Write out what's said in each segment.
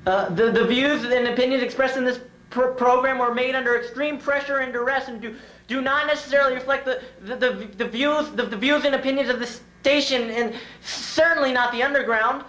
The views and opinions expressed in this program were made under extreme pressure and duress and do not necessarily reflect the views and opinions of the station, and certainly not the underground.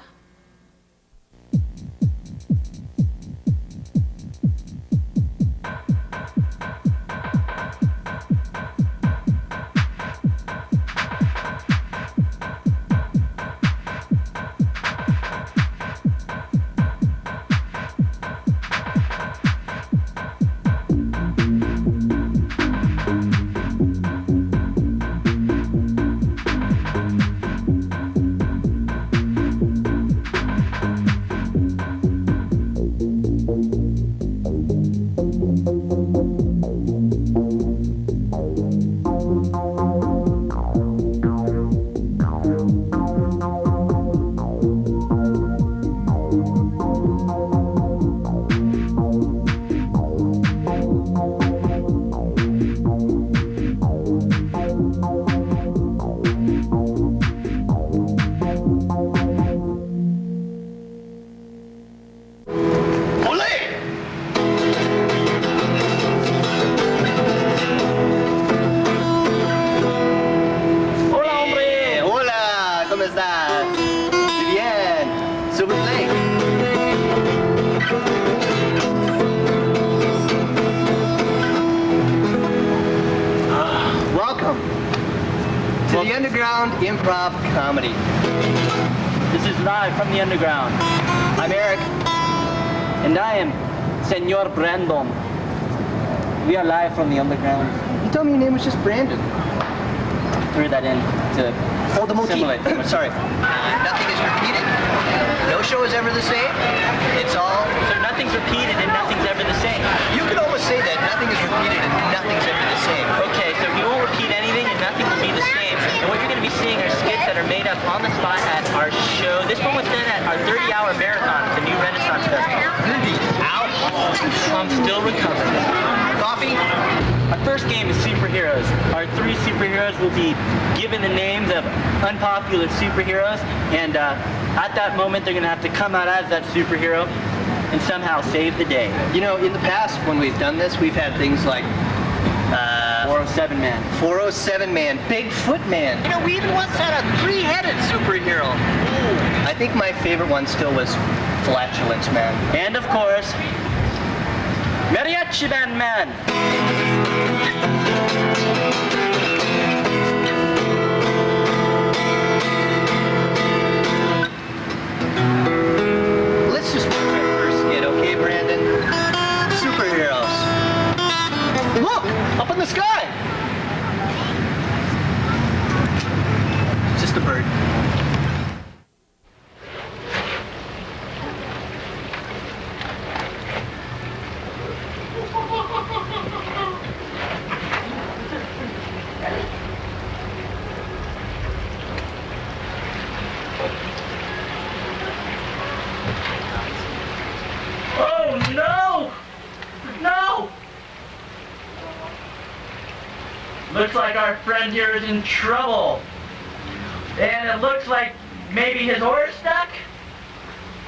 Improv comedy. This is live from the underground. I'm Eric. And I am Senor Brandon. We are live from the underground. You told me your name was just Brandon. Threw that in to the motif. simulate. Sorry. Nothing is repeated. No show is ever the same. It's all... So nothing's repeated and nothing's ever the same. You can almost say that nothing is repeated and nothing's ever the same. Okay, so we won't repeat anything and nothing will be the same. And what you're going to be seeing are skits that are made up on the spot at our show. This one was done at our 30-hour marathon, the new Renaissance Festival. 30 hours? I'm still recovering. Coffee? Our first game is superheroes. Our three superheroes will be given the names of unpopular superheroes, and at that moment they're going to have to come out as that superhero and somehow save the day. You know, in the past when we've done this, we've had things like 407 Man. 407 Man, Bigfoot Man. You know, we even once had a three-headed superhero. Ooh. I think my favorite one still was Flatulence Man. And of course, Mariachi Band Man. Let's just watch our first skit, okay, Brandon? Superheroes. Look! Up in the sky! It's just a bird. Oh no! No! Looks like our friend here is in trouble. And it looks like maybe his oar's stuck?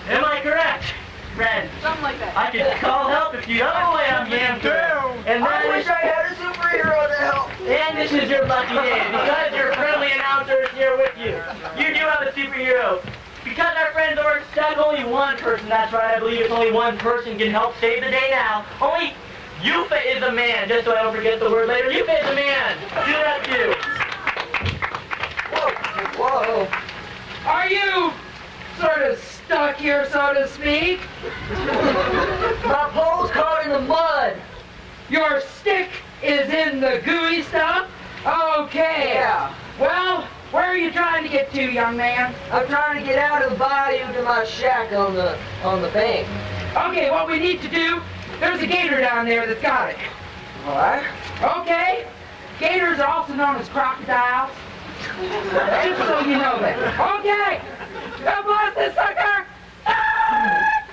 Am I correct, friend? Something like that. I could call help if you I'm game to it. And I wish I had a superhero to help. And this is your lucky day, because your friendly announcer is here with you. You do have a superhero. Because our friends are stuck, only one person, that's right, I believe it's only one person can help save the day now. Only Yufa is the man, just so I don't forget the word later. Yufa is the man. Do that too. Whoa. Are you sort of stuck here, so to speak? My pole's caught in the mud. Your stick is in the gooey stuff? Okay. Yeah. Well, where are you trying to get to, young man? I'm trying to get out of the bayou to my shack on the bank. Okay, what we need to do, there's a gator down there that's got it. All right. Okay. Gators are also known as crocodiles. Just so you know that. Okay. God bless this sucker. Ah!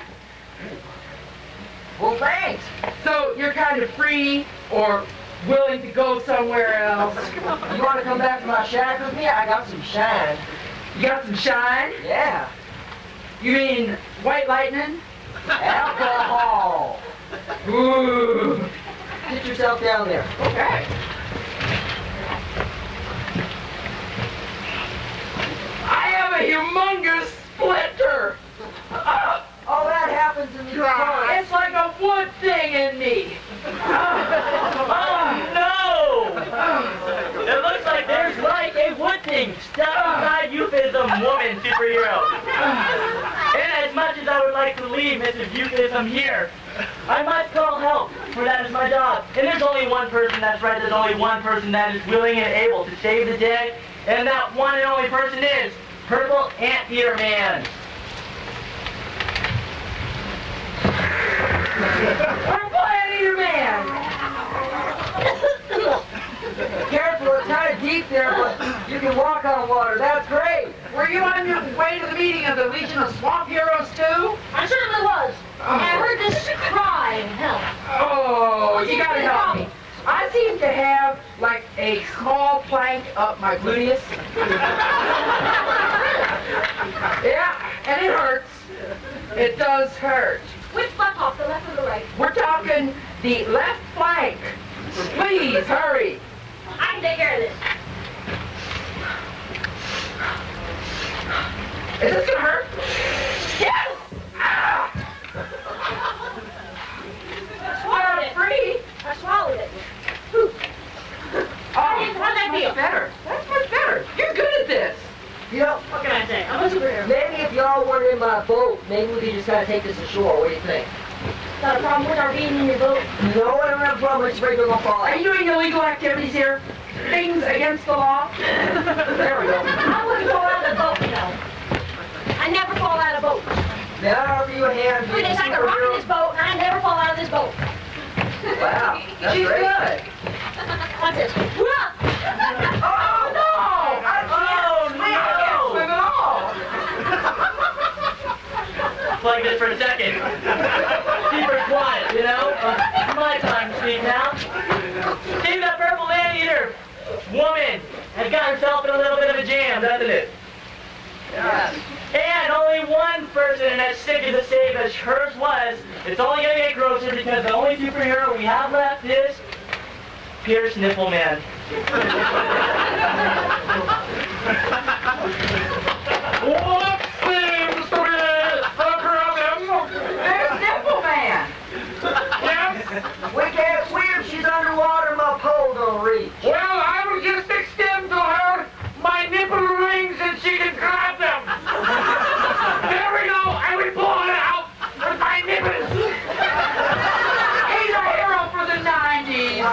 Well, thanks. So you're kind of free or willing to go somewhere else. You want to come back to my shack with me? I got some shine. You got some shine? Yeah. You mean white lightning? Alcohol. Ooh. Sit yourself down there. Okay. I have a humongous splinter. All that happens in the car. It's like a wood thing in me. Oh no! It looks like there's like a wood thing stuck inside Euphemism woman superhero. And as much as I would like to leave Mrs. Euphemism here, I must call help, for that is my job. And there's only one person, that's right, there's only one person that is willing and able to save the day, and that one and only person is Purple Anteater Man. Purple Anteater Man. Careful, it's kind of deep there, but you can walk on water. That's great. Were you on your way to the meeting of the Legion of Swamp Heroes too? I certainly was. I heard this cry and help. Oh, you gotta help me. I seem to have like a small plank up my gluteus. Yeah, and it hurts. It does hurt. Which buttock, the left or the right? We're talking the left flank. Please, hurry. I can take care of this. Is this gonna hurt? Yes! Ah! Swallowed it. Free? I swallowed it. Oh, How'd that much feel? better. That's much better. You're good at this. You know, What can I say? I'm a superhero. maybe if y'all weren't in my boat, maybe we could just kind of take this ashore. What do you think? Got a problem with our being in your boat? No, I don't have a problem. It's afraid we're going to fall Are out. you doing illegal activities here? Things against the law? There we go. I wouldn't fall out of the boat, you know. I never fall out of boats. May I offer you a hand? Look at this, I can rock in this boat, and I never fall out of this boat. Wow, that's She's great. good. What's this? Whoa! Oh, no! I can't swim at all. Like this for a second. Keep her quiet, you know? My time to speak now. See, that Purple Anteater woman has got herself in a little bit of a jam, doesn't it? Yes. And only one person, and as sick as a save as hers was, it's only going to get grosser because the only superhero we have left is Pierce Nippleman. What seems to be the problem? There's Nipple Man. Yes? We can't swim. She's underwater. My pole don't reach. Well, I will just extend to her my nipple rings and she can grab them. There we go. I will pull it out with my nipples. He's a hero for the 90s.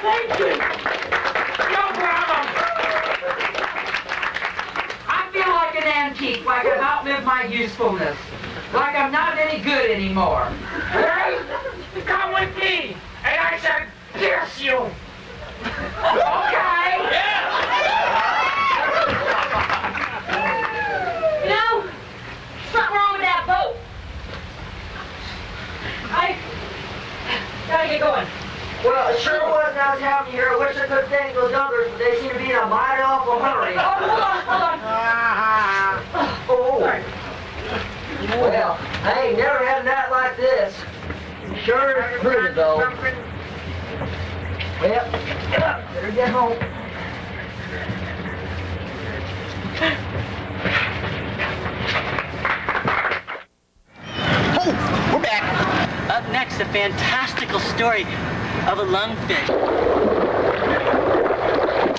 Thank you. No problem. I feel like an antique, like I've outlived my usefulness. Like I'm not any good anymore. Well, come with me, and I shall pierce you. Okay. You know, something wrong with that boat. I gotta get going. Well, it sure was when I was having you here. I wish I could thank those others, but they seem to be in a mighty awful hurry. Oh, hold on. Oh. Sorry. Well, I ain't never had a night like this. Sure is pretty, though. Well, better get home. Oh, we're back. Up next, a fantastical story of a lungfish.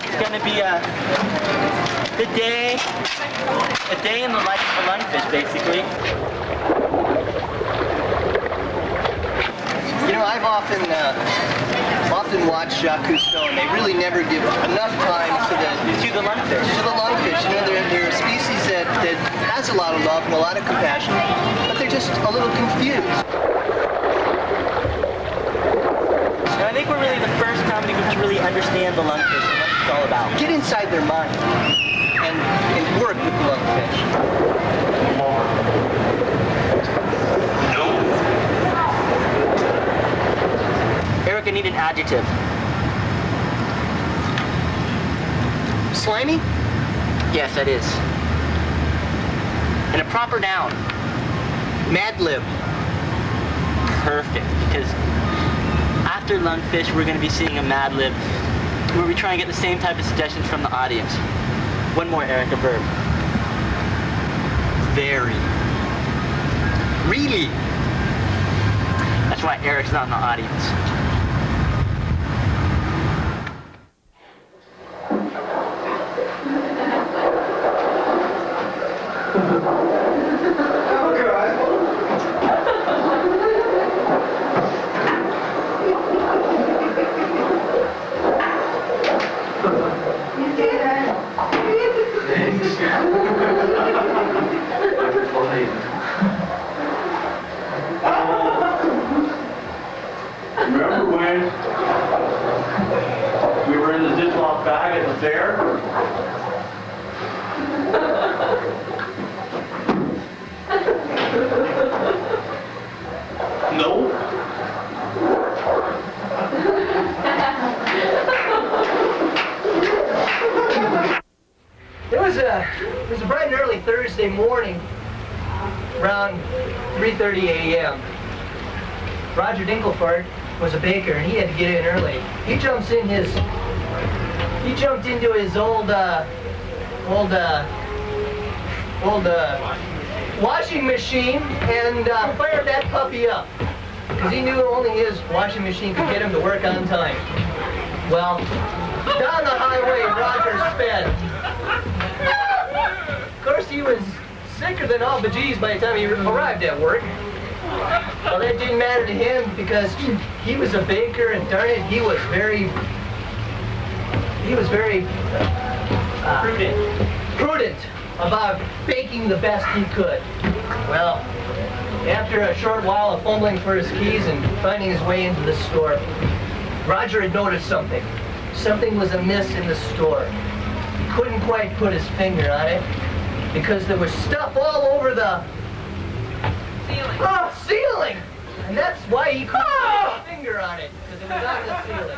It's gonna be a day in the life of a lungfish, basically. You know, I've often watched Jacques Cousteau, and they really never give enough time to the lungfish. To the lungfish. You know, they're a species that has a lot of love and a lot of compassion, but they're just a little confused. And I think we're really the first company to really understand the lungfish and what it's all about. Get inside their mind and work with the lungfish. Eric, I need an adjective. Slimy? Yes, that is. And a proper noun. Mad Lib. Perfect, because after Lungfish, we're going to be seeing a Mad Lib where we try and get the same type of suggestions from the audience. One more, Eric, a verb. Very. Really? That's why Eric's not in the audience. Remember when we were in the Ziploc bag at the fair? No? It was a bright and early Thursday morning, around 3:30 a.m. Roger Dinkelford was a baker and he had to get in early. He jumped into his old washing machine and fired that puppy up because he knew only his washing machine could get him to work on time. Well, down the highway Roger sped. Of course, he was sicker than all bejeez by the time he arrived at work. Well, that didn't matter to him because he was a baker, and darn it, he was very prudent about baking the best he could. Well, after a short while of fumbling for his keys and finding his way into the store, Roger had noticed something. Something was amiss in the store. He couldn't quite put his finger on it because there was stuff all over the ceiling! And that's why he couldn't put his finger on it, because it was on the ceiling.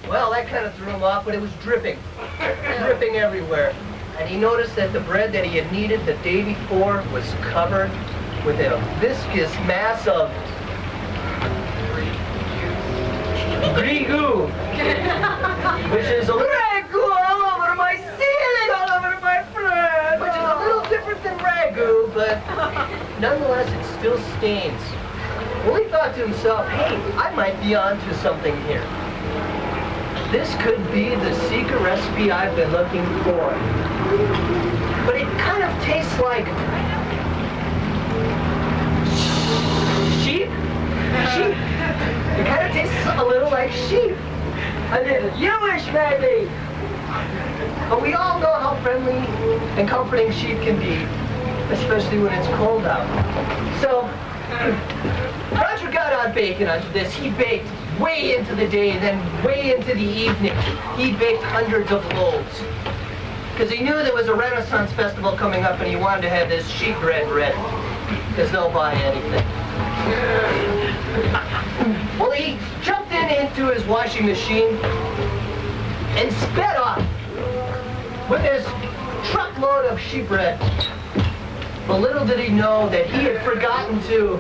Well, that kind of threw him off, but it was dripping everywhere. And he noticed that the bread that he had kneaded the day before was covered with a viscous mass of grigou, which is a ragu all over my ceiling, all over my bread, which is a little different than ragu, but nonetheless it still stains. Well, he thought to himself, hey, I might be onto something here. This could be the secret recipe I've been looking for. But it kind of tastes like sheep. It kind of tastes a little like sheep. A little Jewish, maybe. But we all know how friendly and comforting sheep can be, especially when it's cold out. So, Roger got on baking onto this. He baked way into the day, and then way into the evening. He baked hundreds of loaves. Because he knew there was a Renaissance festival coming up, and he wanted to have this sheep bread ready. Because they'll buy anything. Well, he jumped into his washing machine and sped off with his truckload of sheep bread. But little did he know that he had forgotten to...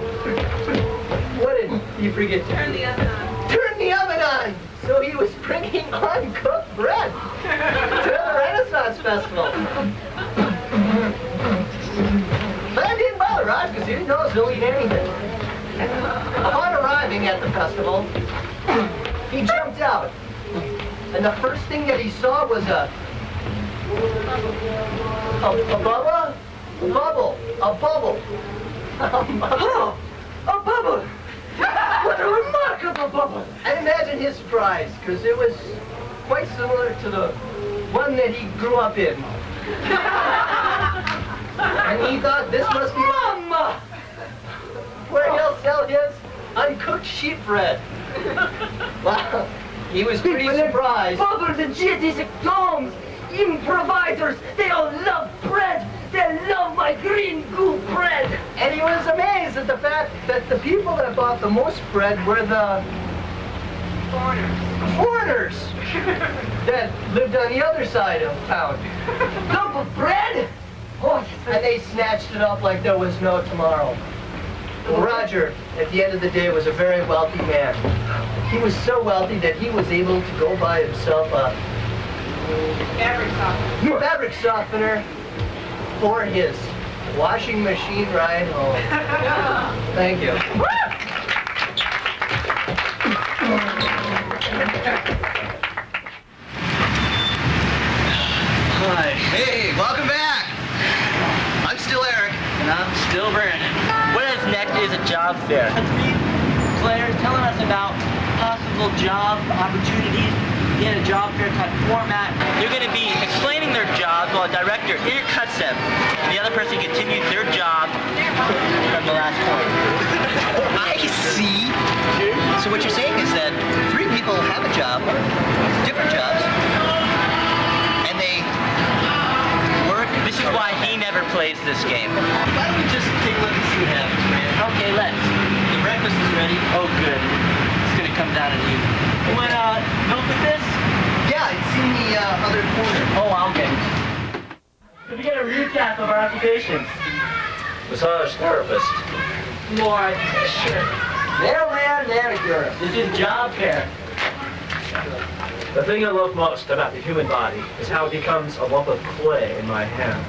What did he forget to do? Turn the oven on. Turn the oven on! So he was bringing uncooked bread to the Renaissance Festival. But that didn't bother Raj because he knows he'll eat anything. Upon arriving at the festival, he jumped out. And the first thing that he saw was a bubble. A bubble! What a remarkable bubble! And imagine his surprise, because it was quite similar to the one that he grew up in. And he thought this must be Mama, where he'll sell his uncooked sheep bread. Well, he was pretty surprised. Bubbles and jitties and domes, improvisers, they all love bread. They love my green goo bread. And he was amazed at the fact that the people that bought the most bread were the foreigners that lived on the other side of town. Lump of bread? Oh, and they snatched it up like there was no tomorrow. Roger, at the end of the day, was a very wealthy man. He was so wealthy that he was able to go buy himself a fabric softener for his washing machine ride home. Thank you. Hi. Hey, welcome back. I'm still Eric. And I'm still Brandon. What is next is a job fair. Three players telling us about possible job opportunities in a job fair type format. They're going to be explaining their jobs while a director intercuts them, and the other person continues their job from the last point. I see. So what you're saying is that three people have a job, different jobs, and they work. This is why he never plays this game. Why don't we just take a look and see what happens, man? Okay, let's. The breakfast is ready. Oh, good. It's going to come down to you. You want milk with this? Yeah, it's in the other corner. Oh, I'll get it. Could we get a recap of our applications? Massage therapist. Mortician. Mailman manicure. This is job fair. The thing I love most about the human body is how it becomes a lump of clay in my hands.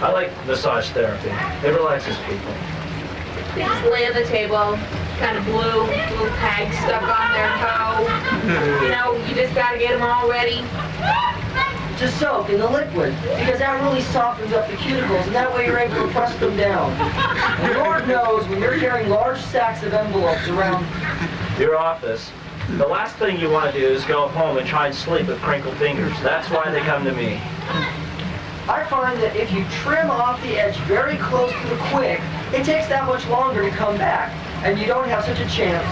I like massage therapy. It relaxes people. They just lay on the table, kind of blue, little tag stuck on their toe. You know, you just gotta get them all ready. To soak in the liquid, because that really softens up the cuticles, and that way you're able to press them down. And Lord knows when you're carrying large stacks of envelopes around Your office, the last thing you want to do is go home and try and sleep with crinkled fingers. That's why they come to me. I find that if you trim off the edge very close to the quick, it takes that much longer to come back, and you don't have such a chance.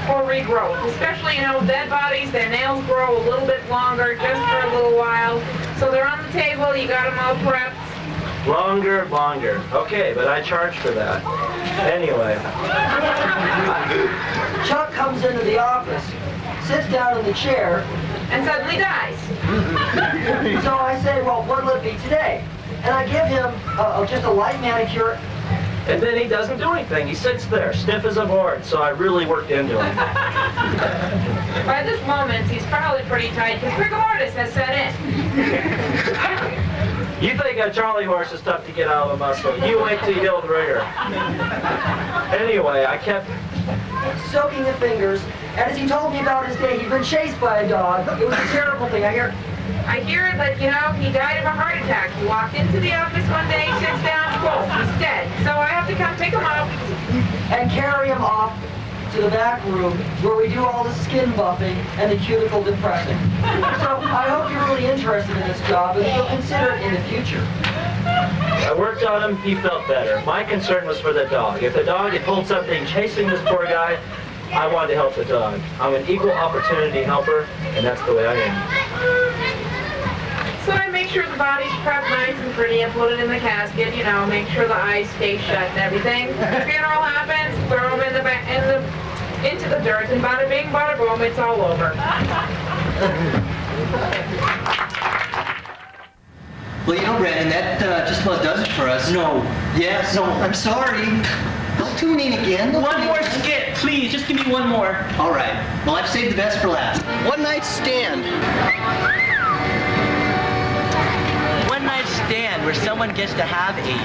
Or regrowth. Especially, you know, dead bodies, their nails grow a little bit longer just for a little while. So they're on the table, you got them all prepped. Longer. Okay, but I charge for that. Anyway, Chuck comes into the office, sits down in the chair, And suddenly dies. so I say, well, what'll it be today? And I give him just a light manicure. and then he doesn't do anything. He sits there, stiff as a board, so I really worked into him. By this moment, he's probably pretty tight because rigor mortis has set in. You think a Charlie horse is tough to get out of a muscle. You wait till you deal with rigor. Anyway, I kept... soaking the fingers, and as he told me about his day, he'd been chased by a dog. It was a terrible thing. I hear that, you know, he died of a heart attack. He walked into the office one day, sits down, boom, he's dead. So I have to come pick him up. and carry him off to the back room where we do all the skin buffing and the cuticle depressing. So I hope you're really interested in this job and you'll consider it in the future. I worked on him, he felt better. My concern was for the dog. If the dog had pulled something chasing this poor guy, I wanted to help the dog. I'm an equal opportunity helper, and that's the way I am. So I make sure the body's prepped nice and pretty and put it in the casket, you know, make sure the eyes stay shut and everything. The funeral happens, throw him into the dirt, and bada bing, bada boom, it's all over. Well, you know, Brandon, that just about does it for us. No. Yes. No, I'm sorry. Don't tune in again. One more skit, please. Just give me one more. All right. Well, I've saved the best for last. One night stand. One night stand where someone gets to have a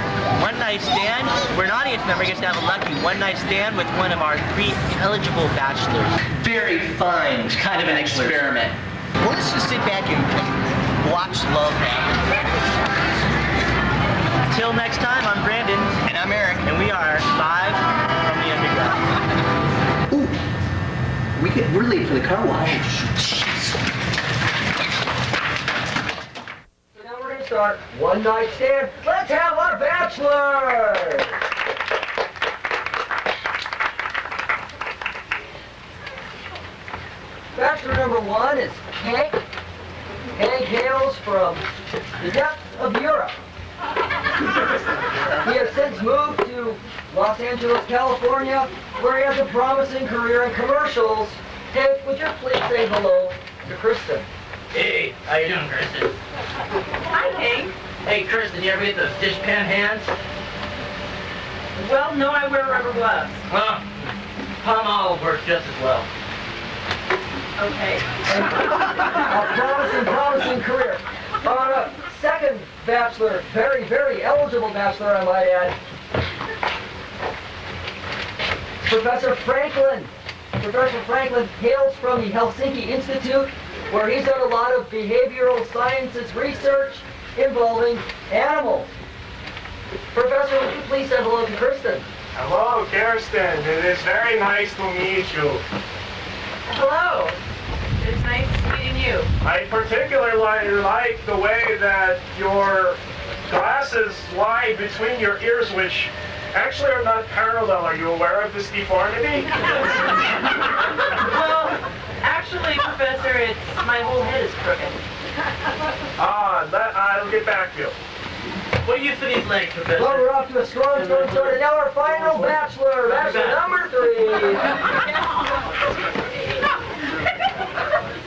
one night stand where an audience member gets to have a lucky one night stand with one of our 3 eligible bachelors. Very fine. It's kind of an experiment. Well, let's just sit back and watch love happen. Till next time, I'm Brandon. And I'm Eric. And we are live from the underground. Ooh. We're late for the car wash. So now we're going to start one night stand. Let's have our bachelor! Bachelor number 1 is Hank. Hank hails from the depths of Europe. He has since moved to Los Angeles, California, where he has a promising career in commercials. Hank, would you please say hello to Kristen? Hey, how you doing, Kristen? Hi, Hank. Hey, Kristen, you ever get those dishpan hands? Well, no, I wear rubber gloves. Well, palm olive works just as well. Okay. A promising career. Second bachelor, very eligible bachelor, I might add. Professor Franklin. Professor Franklin hails from the Helsinki Institute, where he's done a lot of behavioral sciences research involving animals. Professor, would you please say hello to Kristen? Hello, Kirsten. It is very nice to meet you. Hello. It's nice meeting you. I particularly like the way that your glasses lie between your ears, which actually are not parallel. Are you aware of this deformity? Well, actually, Professor, it's my whole head is crooked. I'll get back to you. What use for these legs, Professor? Well, we're off to a strong start. And now our final bachelor number 3.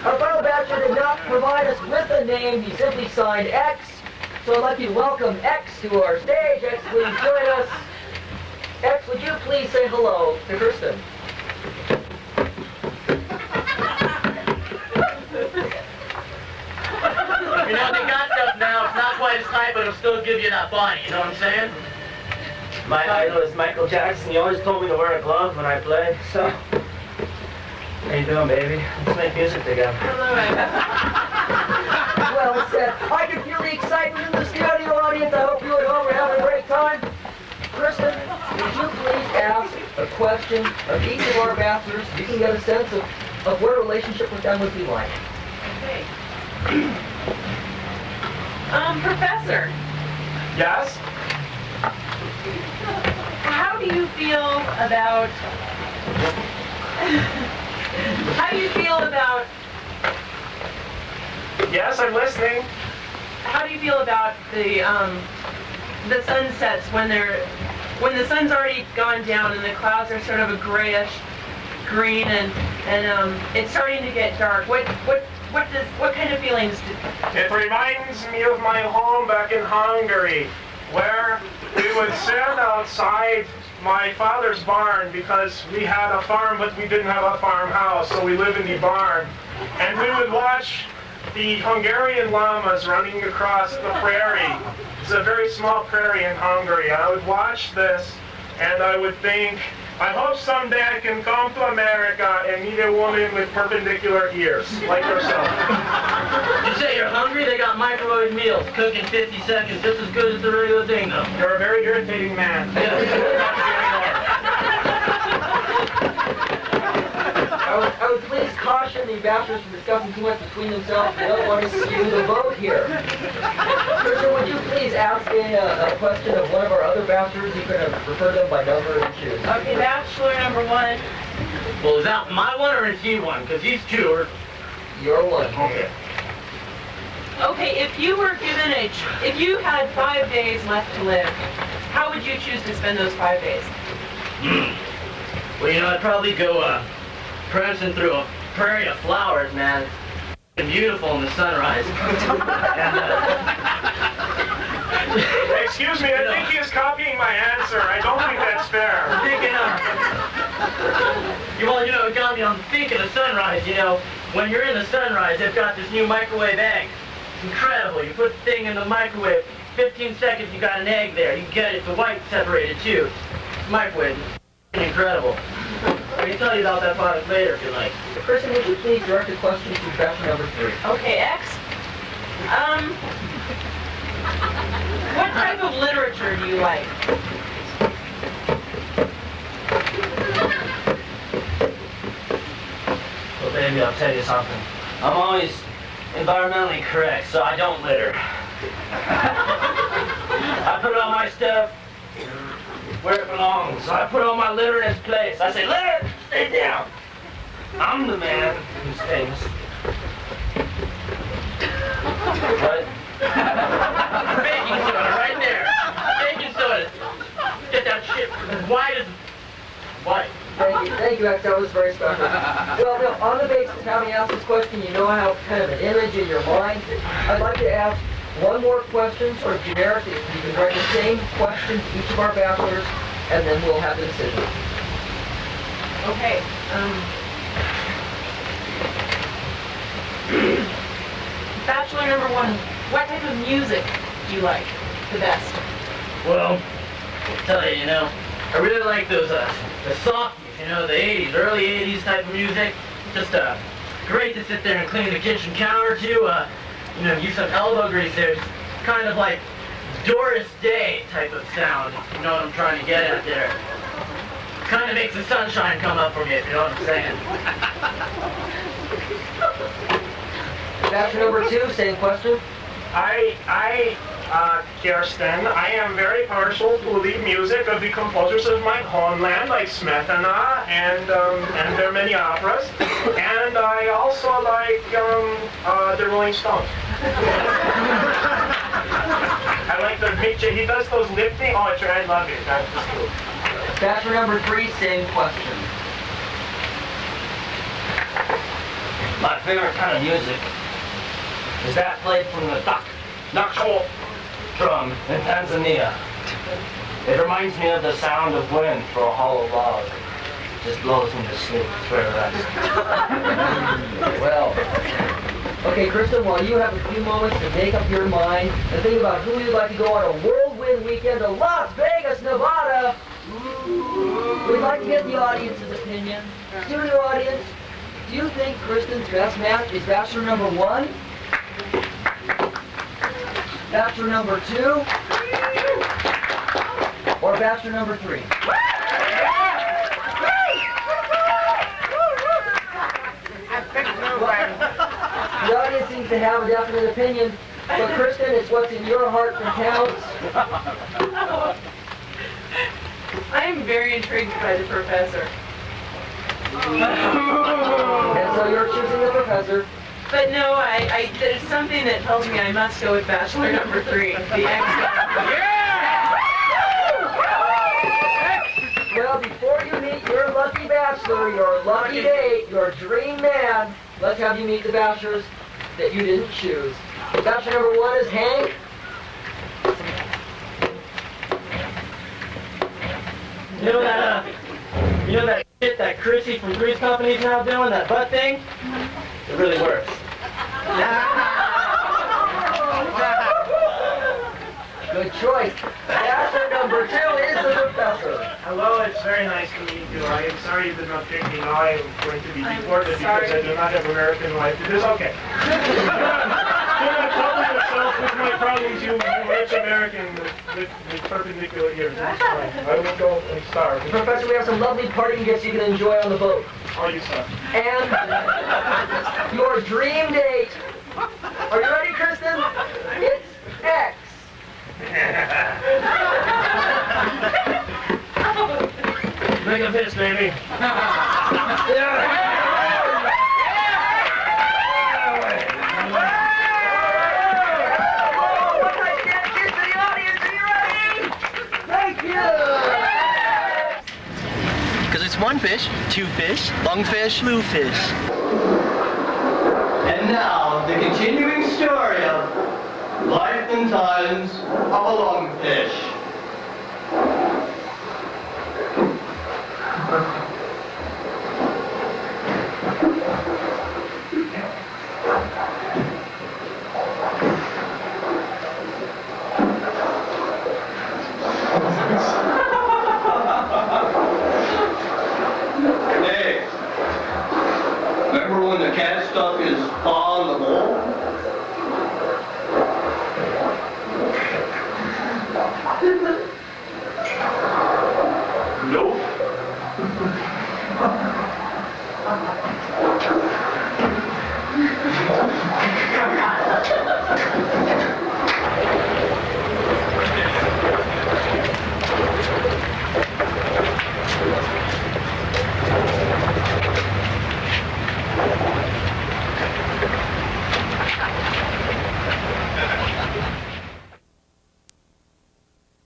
Our final bachelor did not provide us with a name. He simply signed X. So I'd like you to welcome X to our stage. X, please join us. X, would you please say hello to Kristen? You know, they got stuff now. It's not quite as tight, but it'll still give you that body. You know what I'm saying? My idol is Michael Jackson. He always told me to wear a glove when I play, so... How you doing, baby? Let's make music together. Hello, Well said. I can feel the excitement in the studio audience. I hope you at home are having a great time. Kristen, would you please ask a question of each of our bachelors? You can get a sense of what a relationship with them would be like. Okay. Professor, Yes? how do you feel about... How do you feel about... Yes, I'm listening. How do you feel about the sunsets when the sun's already gone down and the clouds are sort of a grayish green and it's starting to get dark? What kind of feelings do... It reminds me of my home back in Hungary, where we would sit outside my father's barn because we had a farm, but we didn't have a farmhouse, so we lived in the barn. And we would watch the Hungarian llamas running across the prairie. It's a very small prairie in Hungary. And I would watch this, and I would think, I hope someday I can come to America and meet a woman with perpendicular ears, like yourself. You say you're hungry? They got microwave meals, cook in 50 seconds, just as good as the regular thing, though. You're a very irritating man. I would please caution the bachelors from discussing too much between themselves. They don't want to skew the vote here. Kristen, would you please ask a question of one of our other bachelors? You could refer them by number and choose. Okay, bachelor number 1. Well, is that my one or is he one? Because he's two. Or... Your one. Okay. Okay, if you had 5 days left to live, how would you choose to spend those 5 days? Well, you know, I'd probably go prancing through a prairie of flowers, man. It's beautiful in the sunrise. Excuse me, I think he is copying my answer. I don't think that's fair. Well, you know, it got me on thinking of sunrise, you know. When you're in the sunrise, they've got this new microwave egg. It's incredible. You put the thing in the microwave, 15 seconds, you got an egg there. You get it, the white separated too. It's microwave. It's incredible. I can tell you about that product later if you like. Kristen, would you please direct a question to bachelor number 3? Okay, X. What type of literature do you like? Well, baby, I'll tell you something. I'm always environmentally correct, so I don't litter. I put all my stuff where it belongs. So I put all my litter in its place. I say, litter, stay down. I'm the man who stays. What? Baking soda, right there. Baking soda. Get that shit as white as white. Thank you, X. That was very special. Well, now, on the basis of having asked this question, you know I have kind of an image in your mind. I'd like to ask, one more question, sort of generic. You can write the same question to each of our bachelors, and then we'll have the decision. Okay. Bachelor number 1, what type of music do you like the best? Well, I'll tell you, I really like those, the softies, the 80s, early 80s type of music. Just, great to sit there and clean the kitchen counter to, use some elbow grease there. It's kind of like Doris Day type of sound, if you know what I'm trying to get at there. Kind of makes the sunshine come up for me, if you know what I'm saying. Bachelor number 2, same question. Kirsten, I am very partial to the music of the composers of my homeland, like Smetana and their many operas. And I also like the Rolling Stones. I like the Mitchell. He does those lip things. Oh, I love it. That's just cool. Bachelor number 3, same question. My favorite kind of music is that played from the Nakshol drum in Tanzania. It reminds me of the sound of wind through a hollow log. Just blows me to sleep. It's very relaxing. Well, okay, Kristen, while you have a few moments to make up your mind and think about who you'd like to go on a whirlwind weekend to Las Vegas, Nevada, we'd like to get the audience's opinion. Studio audience, do you think Kristen's best match is bachelor number 1? Bachelor number 2? Or bachelor number 3? The audience seems to have a definite opinion, but Kristen, it's what's in your heart that counts. I am very intrigued by the professor. And so you're choosing the professor. But no, there's something that tells me I must go with bachelor number 3, the Yeah! Well, before you meet your lucky bachelor, your lucky date, your dream man, let's have you meet the bachelors that you didn't choose. Bachelor number 1 is Hank. You know that shit that Chrissy from Three's Company's now doing, that butt thing? It really works. Good choice. Bachelor number 2 is the professor. Hello, it's very nice to meet you. I am sorry you did not pick me. Now I am going to be deported because I do not have American life. It is okay. Do not trouble yourself with my problems, you rich American with perpendicular ears. It's fine. I will go and starve. Professor, we have some lovely parting gifts you can enjoy on the boat. Oh, you suck. And your dream date. Are you ready, Kristen? It's X. Make a fist, baby. Because it's one fish, two fish, lungfish, bluefish. And now, the continuing story of life and times of a lungfish.